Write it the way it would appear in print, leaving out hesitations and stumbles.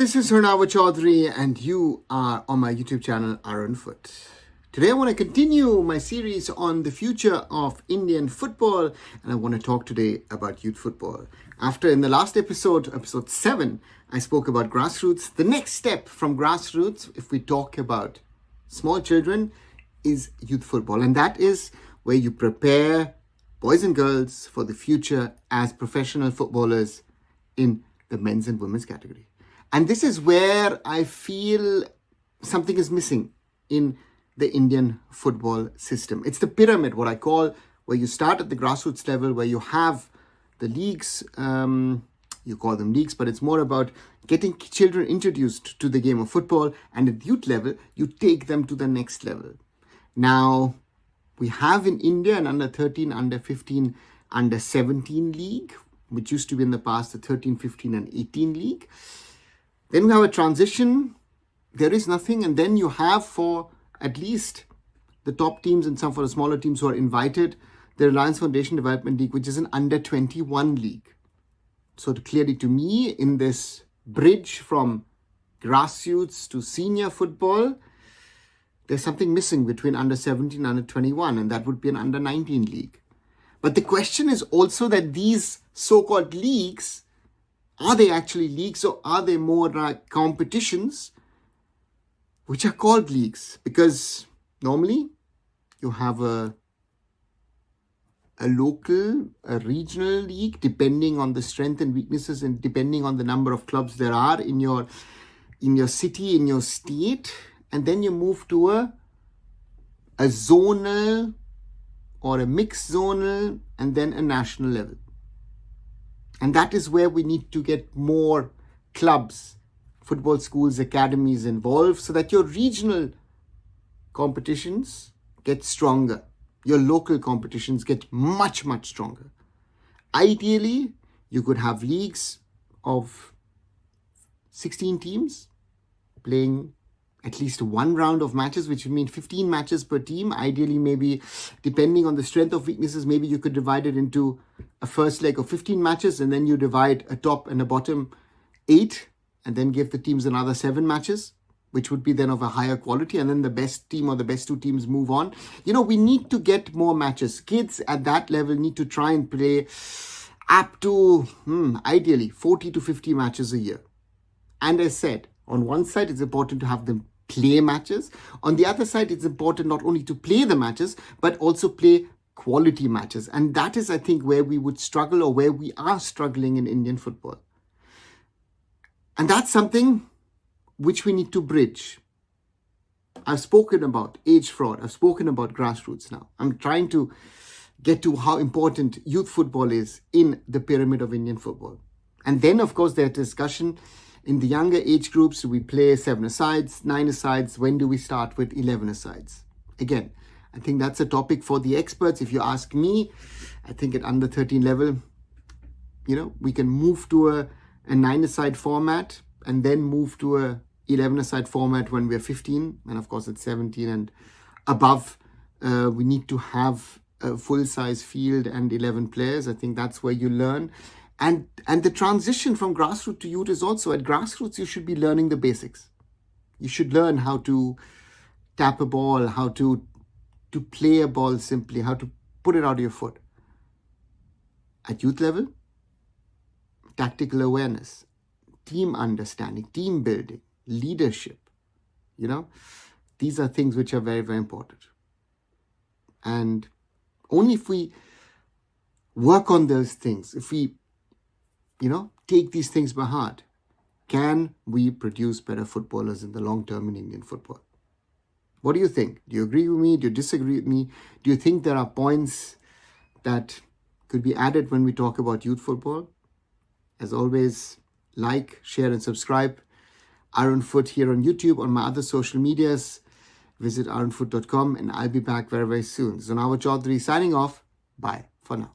this is Arunava Chaudhuri and you are on my YouTube channel, Arunfoot. Today I want to continue my series on the future of Indian football, and I want to talk today about youth football. After in the last episode 7, I spoke about grassroots. The next step from grassroots, if we talk about small children, is youth football. And that is where you prepare boys and girls for the future as professional footballers in the men's and women's category. And this is where I feel something is missing in the Indian football system. It's the pyramid, what I call, where you start at the grassroots level, where you have the leagues, you call them leagues, but it's more about getting children introduced to the game of football. And at youth level, you take them to the next level. Now, we have in India an under 13, under 15, under 17 league, which used to be in the past the 13, 15 and 18 league. Then we have a transition. There is nothing. And then you have for at least the top teams and some for the smaller teams who are invited, the Reliance Foundation Development League, which is an under 21 league. So clearly to me, in this bridge from grassroots to senior football, there's something missing between under 17 and under 21, and that would be an under 19 league. But the question is also that these so-called leagues, are they actually leagues or are they more like competitions which are called leagues? Because normally you have a local, a regional league, depending on the strength and weaknesses and depending on the number of clubs there are in your city, in your state. And then you move to a zonal or a mixed zonal and then a national level. And that is where we need to get more clubs, football schools, academies involved so that your regional competitions get stronger. Your local competitions get much, much stronger. Ideally, you could have leagues of 16 teams playing at least one round of matches, which would mean 15 matches per team. Ideally, maybe depending on the strength of weaknesses, maybe you could divide it into a first leg of 15 matches and then you divide a top and a bottom 8 and then give the teams another 7 matches, which would be then of a higher quality. And then the best team or the best 2 teams move on. We need to get more matches. Kids at that level need to try and play up to, ideally, 40 to 50 matches a year. And as said, on one side, it's important to have them play matches. On the other side, it's important not only to play the matches, but also play quality matches. And that is, I think, where we would struggle or where we are struggling in Indian football. And that's something which we need to bridge. I've spoken about age fraud. I've spoken about grassroots now. I'm trying to get to how important youth football is in the pyramid of Indian football. And then, of course, there's discussion in the younger age groups. Do we play 7-a-sides, 9-a-sides? When do we start with 11-a-sides? Again, I think that's a topic for the experts. If you ask me, I think at under 13 level, we can move to a 9-a-side format and then move to a 11-a-side format when we're 15. And of course, at 17 and above, we need to have a full-size field and 11 players. I think that's where you learn. And the transition from grassroots to youth is also at grassroots, you should be learning the basics. You should learn how to tap a ball, how to play a ball simply, how to put it out of your foot. At youth level, tactical awareness, team understanding, team building, leadership, these are things which are very, very important. And only if we work on those things, if we take these things by heart, can we produce better footballers in the long term in Indian football? What do you think? Do you agree with me? Do you disagree with me? Do you think there are points that could be added when we talk about youth football? As always, like, share and subscribe. Arunfoot here on YouTube, on my other social medias. Visit arunfoot.com and I'll be back very, very soon. Arunava Chaudhuri signing off. Bye for now.